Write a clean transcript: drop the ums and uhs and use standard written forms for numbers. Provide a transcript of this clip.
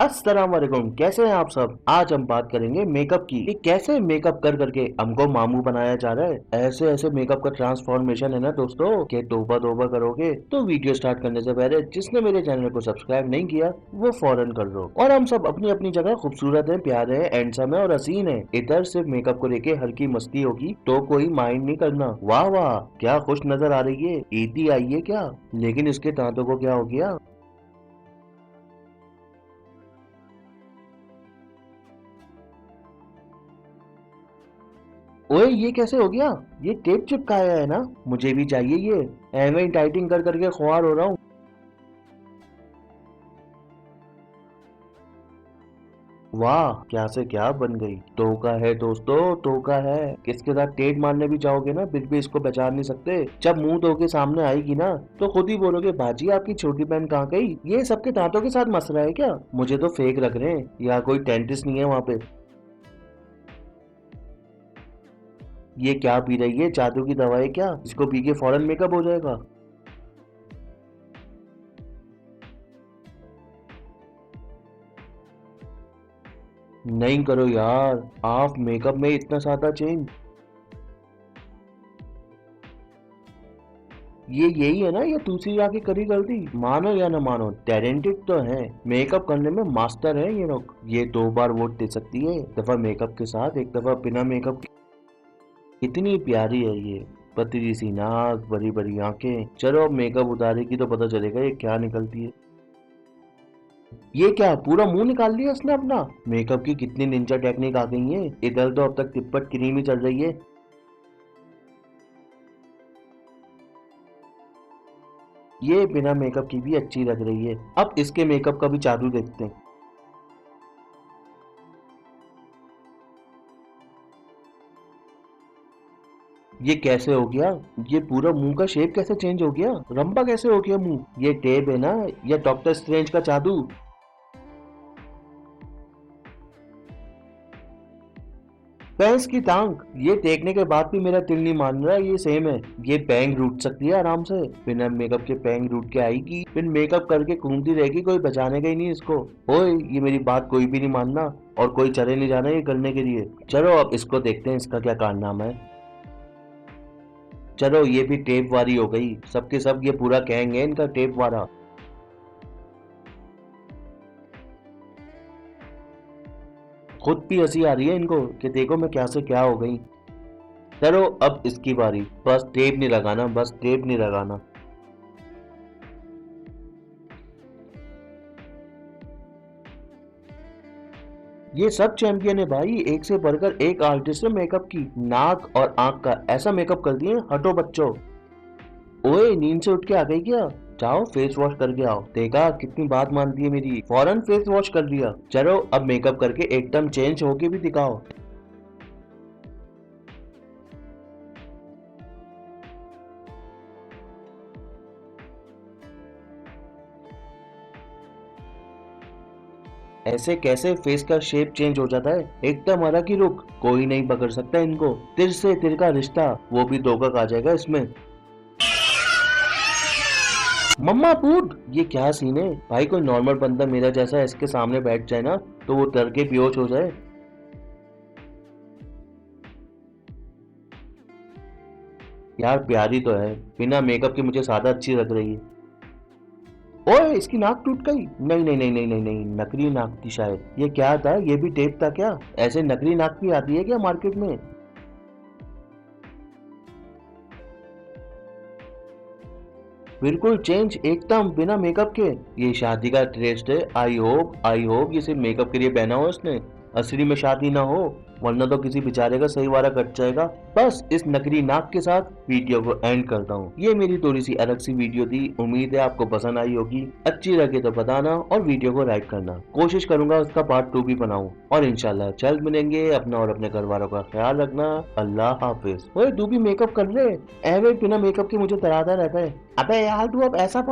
अस्सलाम वालेकुम, कैसे हैं आप सब। आज हम बात करेंगे मेकअप की कि कैसे मेकअप कर करके हमको मामू बनाया जा रहा है। ऐसे ऐसे मेकअप का ट्रांसफॉर्मेशन है ना दोस्तों कि तौबा तौबा करोगे। तो वीडियो स्टार्ट करने से पहले जिसने मेरे चैनल को सब्सक्राइब नहीं किया वो फौरन कर लो। और हम सब अपनी अपनी जगह खूबसूरत है, प्यारे है, हैंडसम है और हसीन है। इधर सिर्फ मेकअप को लेके हल्की मस्ती होगी तो कोई माइंड नहीं करना। वाह वाह, क्या खुश नजर आ रही है, ईदी आई है क्या। लेकिन इसके दांतों को क्या हो गया। ओए ये कैसे हो गया। ये टेप चिपकाया है ना, मुझे भी चाहिए ये। एवं ही टाइटिंग कर करके खुआर हो रहा हूँ। वाह, क्या से क्या बन गई। धोखा है दोस्तों, धोखा है। किसके साथ टेप मारने भी जाओगे ना फिर भी इसको पहचान नहीं सकते। जब मुंह धो के सामने आएगी ना तो खुद ही बोलोगे बाजी आपकी छोटी बहन कहाँ गई। ये सबके दांतों के साथ मस रहा है क्या। मुझे तो फेक लग रहे हैं, या कोई डेंटिस्ट नहीं है वहाँ पे। ये क्या पी रही है, जादू की दवाई क्या। इसको पी के फौरन मेकअप हो जाएगा। नहीं करो यार, आप मेकअप में इतना ज्यादा चेंज। ये यही है ना, ये दूसरी आके करी गलती। मानो या ना मानो, टैलेंटेड तो है, मेकअप करने में मास्टर है ये लोग। ये 2 बार वोट दे सकती है, एक दफा मेकअप के साथ, एक दफा बिना मेकअप के। कितनी प्यारी है ये, पतली सी नाक, बड़ी बड़ी आंखें। चलो अब मेकअप उतारेगी तो पता चलेगा ये क्या निकलती है। ये क्या, पूरा मुंह निकाल लिया इसने अपना। मेकअप की कितनी निंजा टेक्निक आ गई है। इधर तो अब तक तिब्बत क्रीम ही चल रही है। ये बिना मेकअप की भी अच्छी लग रही है। अब इसके मेकअप का भी जादू देखते हैं। ये कैसे हो गया। ये पूरा मुंह का शेप कैसे चेंज हो गया, रंबा कैसे हो गया मुंह। ये टेप है ना या डॉक्टर स्ट्रेंज का जादू। भैंस की टांग। ये देखने के बाद भी मेरा दिल नहीं मान रहा ये सेम है। ये बैंग रूट सकती है आराम से, बिना मेकअप के बैंग रूट के आएगी, फिर मेकअप करके घूमती रहेगी, कोई बचानेगा ही नहीं इसको। ओए ये मेरी बात कोई भी नहीं मानना, और कोई चले नहीं जाना ये करने के लिए। चलो अब इसको देखते हैं इसका क्या कारनामा है। चलो ये भी टेप वाली हो गई, सबके सब ये पूरा गैंग है इनका टेप वाला। खुद भी हंसी आ रही है इनको कि देखो मैं क्या से क्या हो गई। चलो अब इसकी बारी, बस टेप नहीं लगाना, बस टेप नहीं लगाना। ये सब चैंपियन है भाई, एक से बढ़कर एक आर्टिस्ट है मेकअप की। नाक और आंख का ऐसा मेकअप कर दिए, हटो बच्चों। ओए नींद से उठ के आ गई क्या। जाओ फेस वॉश करके आओ। देखा कितनी बात मानती है मेरी, फौरन फेस वॉश कर लिया। चलो अब मेकअप करके एकदम चेंज होके भी दिखाओ। ऐसे कैसे फेस का शेप चेंज हो जाता है, एकदम अलग ही रुक। कोई नहीं पकड़ सकता इनको। तिर से तिर का रिश्ता, वो भी धोखा खा जाएगा इसमें। मम्मा फूड, ये क्या सीन है भाई। कोई नॉर्मल बंदा मेरा जैसा इसके सामने बैठ जाए ना तो वो डर के बेहोश हो जाए। यार प्यारी तो है, बिना मेकअप के मुझे सादा अच्छी लग रही है। ओए इसकी नाक टूट गई। नहीं नहीं नहीं नहीं नहीं नहीं, नकली नाक थी शायद। ये क्या था, ये भी टेप था क्या। ऐसे नकली नाक भी आती है क्या मार्केट में। बिल्कुल चेंज, एकदम बिना मेकअप के। ये शादी का ड्रेस है, आई होप ये सिर्फ मेकअप के लिए पहना हो इसने, असली में शादी ना हो, वरना तो किसी बेचारे का सही वारा कट जाएगा। बस इस नकली नाक के साथ वीडियो को एंड करता हूँ। ये मेरी थोड़ी सी अलग सी वीडियो थी, उम्मीद है आपको पसंद आई होगी। अच्छी लगे तो बताना और वीडियो को लाइक करना। कोशिश करूंगा उसका पार्ट 2 भी बनाऊं। और इंशाल्लाह जल्द मिलेंगे। अपना और अपने घर वालों का ख्याल रखना। अल्लाह हाफिज। ओए तू भी मेकअप कर ले, ऐवे बिना मेकअप के मुझे डराता रहता है। अबे यार तू अब ऐसा